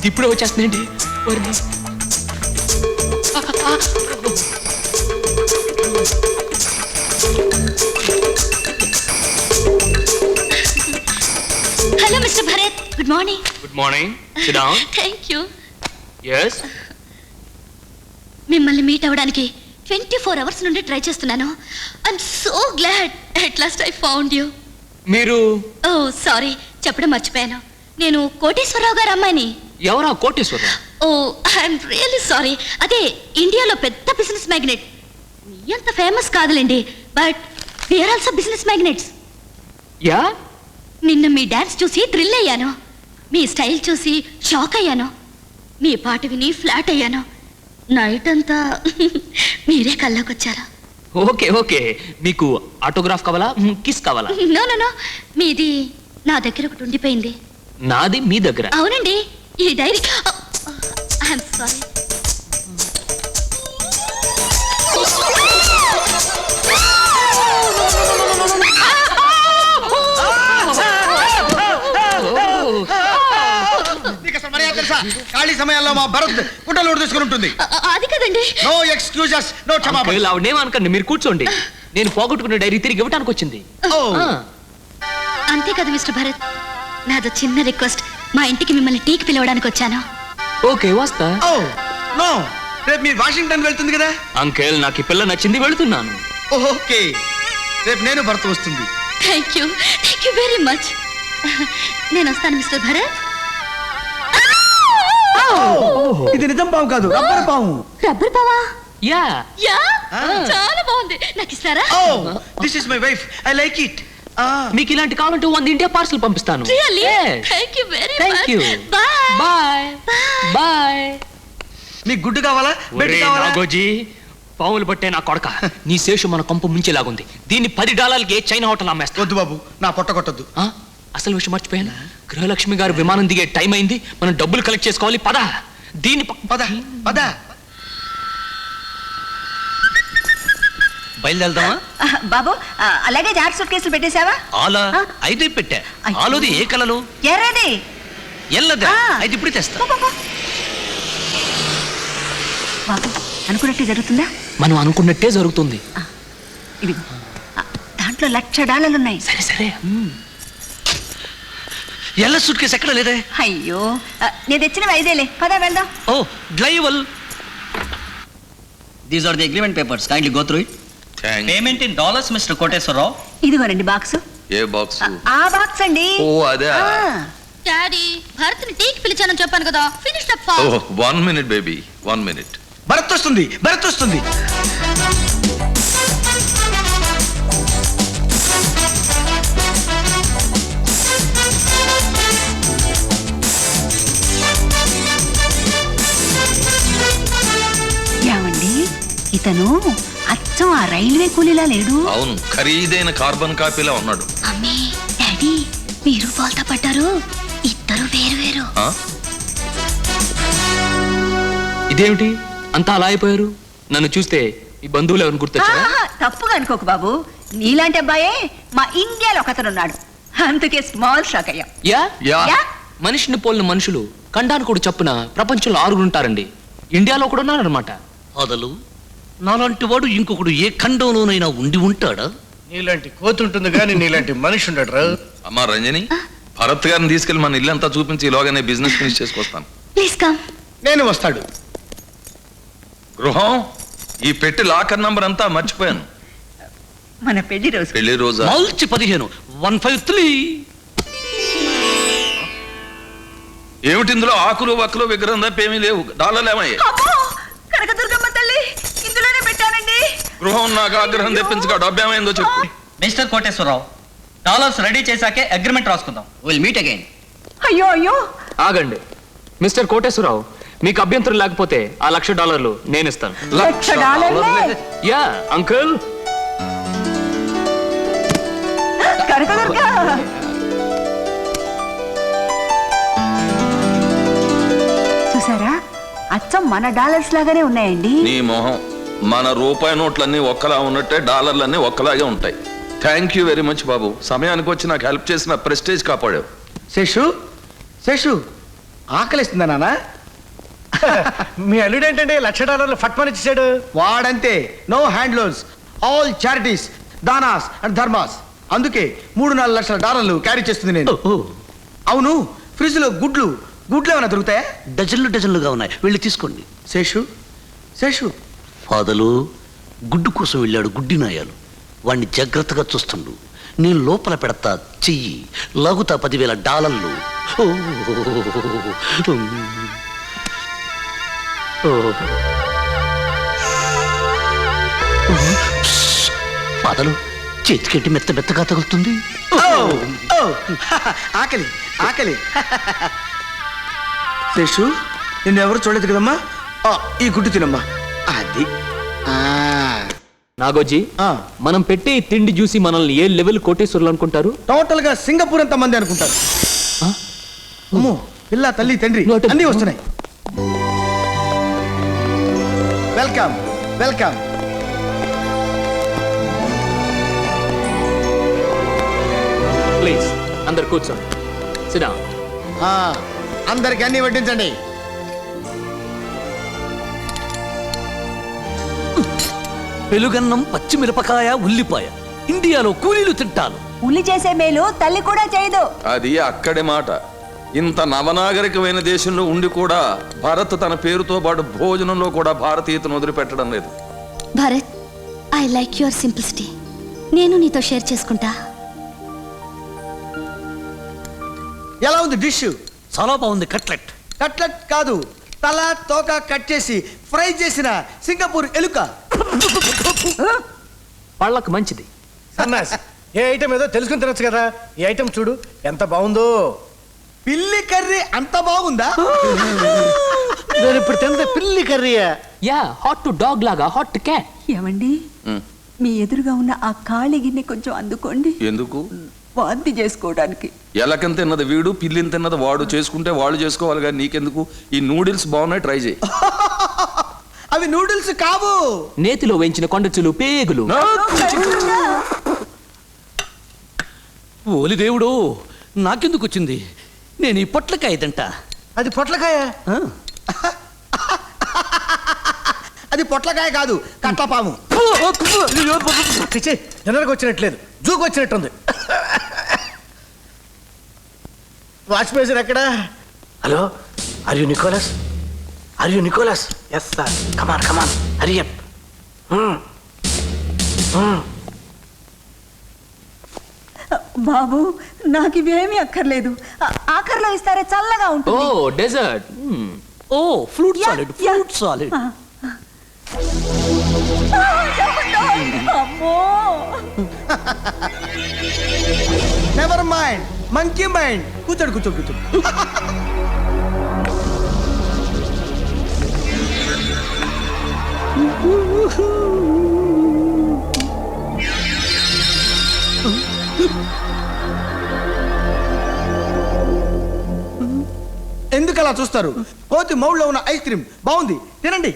ఇది ఇప్పుడే వచ్చేస్తుందండి. Hello mister Bharat, good morning. Good morning. SIT down. Thank you. yes మిమ్మల్ని మీట్ అవ్వడానికి 24 అవర్స్ నుండి ట్రై చేస్తున్నాను. I'm so glad at last I found you. మీరు ఓ సారీ, చెప్పడం మర్చిపోయాను. నేను కోటేశ్వరరావు గారు అమ్మాయిని. ఎవరా Koteswararao? Oh I'm really sorry. అదే ఇండియాలో పెద్ద బిజినెస్ మ్యాగ్నెట్. మీ అంత ఫేమస్ కాదులేండి, but we're also business magnets. Yeah, నిన్న మీ డాన్స్ చూసి థ్రిల్ అయ్యాను. మీ స్టైల్ చూసి షాక్ అయ్యాను. మీ పాట విని ఫ్లాట్ అయ్యాను. నైట్ అంతా మీరే కల్లోకొచ్చారా? Okay okay. మీకు ఆటోగ్రాఫ్ కావాలా, కిస్ కావాలా? నో నో నో, మీది నా దగ్గర ఒకటి ఉండిపోయింది. నాది మీ దగ్గర? అవునండి, ఈ డైరీ. I'm sorry. ఖాళీ సమయాల్లో మా భరత్ గుడ్డలు తీసుకుని ఉంటుంది. అది కదండి. నో ఎక్స్క్యూజెస్, నో క్షమాపణ. ఆవిడేమనకండి, మీరు కూర్చోండి. నేను పోగొట్టుకున్న డైరీ తిరిగి ఇవ్వడానికి వచ్చింది. అంతే కదా మిస్టర్ భరత్, నాదో చిన్న రిక్వెస్ట్. మా ఇంటికి మిమ్మల్ని టీకి పిలవడానికి వచ్చాను. ఓకే, వస్తా. నో, రేపు మీరు వాషింగ్టన్ వెళ్తుంది కదా. అంకేల్, నాకు ఈ పిల్ల నచ్చింది, వెళుతున్నాను. ఓకే, రేపు నేను భరత్ వస్తుంది. Thank you very much. నేను వస్తాను మిస్టర్ భరత్. ఇది నిజం పాము కాదు, రబ్బర్ పాము. రబ్బర్ పావా? యా యా, చాలా బాగుంది. నాకు ఇస్తారా? This is my wife, I like it. మీకు ఇలాంటి కావాలంటే 100 ఇండియా పార్సల్ పంపిస్తాను. Really? Thank you very much. Thank you. Bye bye bye. మీకు గుడ్డు కావాలా, బెడ్ కావాలా? నాగోజీ, పాములు పట్టే నా కొడక, నీ శేషం మన కొంప ముంచేలాగుంది. దీన్ని $10 చైనా హోటల్ అమ్మేస్తా. వద్దు బాబు, నా పొట్ట కొట్టద్దు. అసలు విషయం మర్చిపోయాను. గృహలక్ష్మి గారు విమానం దిగే టైం అయింది. మనం డబ్బులు కలెక్ట్ చేసుకోవాలి. పద, దీన్ని పద పద. బయలుదేరదామా బాబు? అలాగే జాగ్రత్త సూట్ కేసులు పెట్టేశావా? ఆలా అయితే పెట్టా. ఆలోది ఏ కలలు? ఎర్రది. ఎల్లదా? అయితే ఇప్పుడు తెస్తా. బాబు, అనుకున్నట్టే జరుగుతుందా? మనం అనుకున్నట్టే జరుగుతుంది. ఇది దాంట్లో $1,00,000 ఉన్నాయి. సరే సరే. ఎల్ల సూట్ కేసు ఎక్కడ లేదే? అయ్యో, నేను తెచ్చినవి 5 పద వెళ్దాం. ఓ డ్రైవల్. These are the agreement papers. Kindly go through it. Thanks. Payment in dollars, Mr. Koteswarrao. ఇదిగోనండి బాక్స్. ఏ బాక్స్? ఆ బాక్స్ అండి. ఓ అదే. డాడీ, భరత్ని టీకి పిలిచానని చెప్పాను కదా. ఫినిష్ అప్ ఓ fast. 1 minute baby, 1 minute. Bharat వస్తుంది, భరత్ వస్తుంది. ఏమండి, ఇతను అచ్చం ఆ రైల్వే కూలీలా లేడు? అవును, ఖరీదైన కార్బన్ కాపీలా ఉన్నాడు. మమ్మీ, డాడీ, మీరు బోల్తా పడ్డారు. ఇద్దరు వేరు వేరు. ఇదేమిటి అంతా అలా అయిపోయారు? నన్ను చూస్తే ఈ బంధువులు ఎవరిని గుర్తొచ్చారా? తప్పుగా అనుకోకు బాబు, నీలాంటి అబ్బాయే మా ఇండియాలో ఒకతను ఉన్నాడు. అందుకే స్మాల్ షాక్ అయ్యాం. Yeah yeah. యా? మనిషిని పోలిన మనుషులు ఖండానికి కూడా చప్పున ప్రపంచంలో 6 ఉంటారండి. ఇండియాలో కూడా ఉన్నారనమాట. అదలు నాలాంటి వాడు ఇంకొకడు ఏ ఖండంలోనైనా ఉండి ఉంటాడా? నీలాంటి కోతి ఉంటుంది కానీ నీలాంటి మనిషి ఉండడు. అమ్మా రంజని, భరత్ గారిని తీసుకెళ్లి మన ఇల్లంతా చూపించి ఈలోగానే బిజినెస్ ఫినిష్ చేసుకొస్తాను. Please come. నేను వస్తాడు. గృహం, ఈ పెట్టి లాకర్ నంబర్ అంతా మర్చిపోయాను. మన పెళ్లి రోజు. పెళ్లి రోజా? మార్చి 15, 153. ఏమిటి ఇందులో ఆకులు వక్కులు విగ్రహం తప్ప ఏమీ లేవు. డాలర్లు ఏమయ్యాయి? కనకదుర్గమ్మ తల్లి, ఇందులోనే పెట్టానండి. గృహం నాకు ఆగ్రహం తెప్పించగా డబ్బు ఏమైందో చెప్పు. మిస్టర్ కోటేశ్వరరావు, డాలర్స్ రెడీ చేశాకే అగ్రిమెంట్ రాసుకుందాం. Will meet again. అయ్యో అయ్యో, ఆగండి మిస్టర్ కోటేశ్వరరావు, మీకు అభ్యంతరం లేకపోతే ఆ $1,00,000 నేను ఇస్తాను. $1,00,000? Yeah uncle. కనకదుర్గ, చూసారా, అచ్చం మన డాలర్స్ లాగానే ఉన్నాయండి. నీ మొహం, మన రూపాయి నోట్లన్నీ ఒక్కలా ఉన్నట్టే డాలర్లన్నీ ఒక్కలాగే ఉంటాయి. థ్యాంక్ యూ వెరీ మచ్ బాబు. సమయానికి వచ్చి నాకు హెల్ప్ చేసిన ప్రెస్టేజ్ కాపాడావు. శేషు, శేషు, ఆకలిస్తుందా నాన్న? మీ అల్లుడు ఏంటంటే $1,00,000 ఫట్మని ఇచ్చాడు. వాడంతే. No hand loans, all charities, దానాస్ అండ్ ధర్మాస్. అందుకే $3-4 లక్షల క్యారీ చేస్తుంది నేను. అవును, ఫ్రిడ్జ్ లో గుడ్లు ఏమైనా దొరుకుతాయా? డజన్లుగా ఉన్నాయి, వెళ్ళి తీసుకోండి. శేషు ఫాదలు గుడ్డు కోసం వెళ్ళాడు గుడ్డి నాయాలు. వాణ్ణి జాగ్రత్తగా చూస్తుండు. నేను లోపల పెడతా చెయ్యి, లాగుతా $10,000. ఫాదలు చేతికెట్టి మెత్తగా తగులుతుంది. ఆకలి. శేషు, నిన్నెవరు చూడలేదు కదమ్మా. ఈ గుడ్డు తినమ్మా. అది నాగోజీ, మనం పెట్టే ఈ తిండి చూసి మనల్ని ఏ లెవెల్ కోటేశ్వరులు అనుకుంటారు? టోటల్ గా సింగపూర్ అంత మంది అనుకుంటారు. అమ్మో, పిల్ల తల్లి తండ్రి అన్నీ వస్తున్నాయి. వెల్కమ్. ప్లీజ్ అందరు కూర్చోండి. సిడా. అందరికి అన్ని వడ్డించండి. పెలుగన్నం, పచ్చిమిరపకాయ, ఉల్లిపాయ ఇండియాలో కూలీలు తింటారు. ఉల్లి చేసే మేలు తల్లి కూడా చేయదు. అది అక్కడి మాట. ఇంత నవనాగరికమైన దేశంలో ఉండి కూడా భారత్ తన పేరుతో పాటు భోజనంలో కూడా భారతీయతను వదిలిపెట్టడం లేదు. Bharat, I like your simplicity. నేను నీతో షేర్ చేసుకుంటా. ఎలా ఉంది డిష్? చాలా బాగుంది. కట్లెట్ కాదు, తల తోక కట్ చేసి ఫ్రై చేసిన సింగపూర్ ఎలుక. పళ్ళకు మంచిది. సన్నాసి, ఏ ఐటమ్ ఏదో తెలుసుకుని తినొచ్చు కదా. ఈ ఐటమ్ చూడు ఎంత బాగుందో. పిల్లి కర్రీ అంత బాగుందా? నేను ఇప్పుడు తిన్నది పిల్లి కర్రీయా? యా, హాట్ టు డాగ్ లాగా హాట్ టు క్యాట్. ఏమండి, మీ ఎదురుగా ఉన్న ఆ ఖాళీ గిన్నె కొంచెం అందుకోండి. ఎందుకు? వాంతి చేసుకోవడానికి. ఎలకని తిన్నది వీడు, పిల్లిని తిన్నది వాడు. చేసుకుంటే వాళ్ళు చేసుకోవాలి కానీ నీకెందుకు? ఈ నూడిల్స్ బాగున్నాయి, ట్రై చేయి. అవి నూడిల్స్ కావు, నేతిలో వేయించిన కొండచులు పేగులు. ఓలి దేవుడు, నాకెందుకు వచ్చింది? నేను ఈ పొట్లకాయ తింటా. అది పొట్లకాయ? అది పొట్లకాయ కాదు, కట్లపాము. జనరకు వచ్చినట్లేదు, జూకు వచ్చినట్టుంది. వాచ్ మేజర్ ఎక్కడా? Hello, are you Nicholas? Yes sir. Come on hurry up. బాబు, నాకు ఇవేమీ అక్కర్లేదు. ఆఖరిలో ఇస్తారే, చల్లగా ఓ ఉంటుంది. డెజర్ట్. ఓ ఫ్రూట్ సాలిడ్. అమ్మో, నెవర్ మైండ్, మంకీ మైండ్. కూర్చోడు. ఎందుకు అలా చూస్తారు? కోతి మౌళ్ళో ఉన్న ఐస్ క్రీమ్ బాగుంది, తినండి.